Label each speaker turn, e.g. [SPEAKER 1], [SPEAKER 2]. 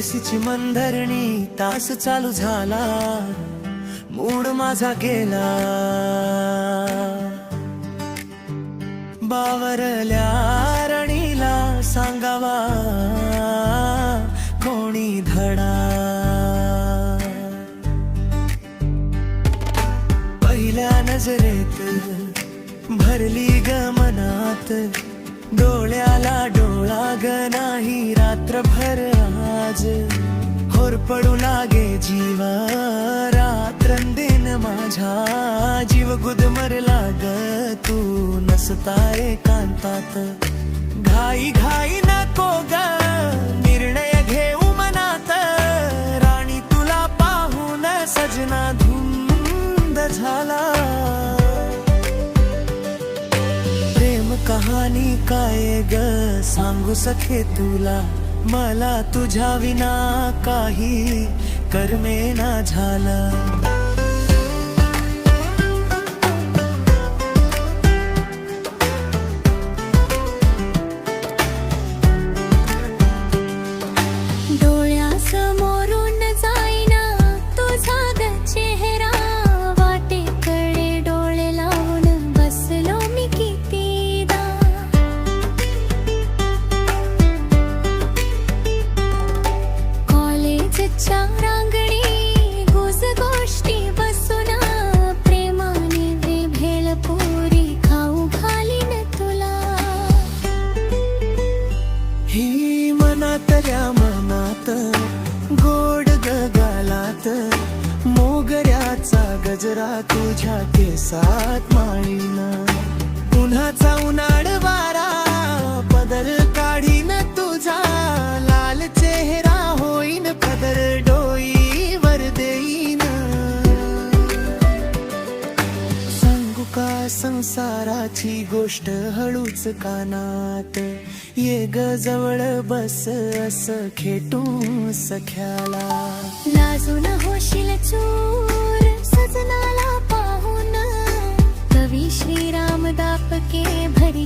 [SPEAKER 1] एसीची मंदरणी तास चालू झाला, मूड माझा गेला. बावरल्या राणीला सांगावा कोणी धडा. पहिल्या नजरेत भरली ग मनात, डोळ्याला डोळा ग नाही रात्रभर आज. होरपडू लागे जीवा रात्रंदिन माझ्या, जीव गुदमरला ग तू नसता एकांतात. घाई घाई नको ग निर्णय घेऊ मनात, राणी तुला पाहून सजना धुंद झाला. प्रेम कहाणी काय ग सांगू सखे तुला, मला तुझ्या विना काही करमेना झालं.
[SPEAKER 2] डोळ्यासमोरून जाईना तुझा ग चेहरा, वाटेकडे डोळे लावून बसलो मी कितीदा. कॉलेजच्या रांगणी गुज गोष्टी बसून, प्रेमाने वे भेळपुरी खाऊ घालीन तुला.
[SPEAKER 1] ही मनातल्या मनात गोड गगालात, मोगऱ्याचा गजरा तुझ्या केसात माळीन. उन्हाचा उन्हाळ वारा पदर काढीन तुझा, लाल चेहरा होईन पदर डोईवर देईन. सांगू का संसाराची गोष्ट हळूच कानात, ये ग जवळ बस असं खेटू सख्याला.
[SPEAKER 2] लाजून होशील चूर सजनाला पाहून, कवी श्रीराम दापके भरी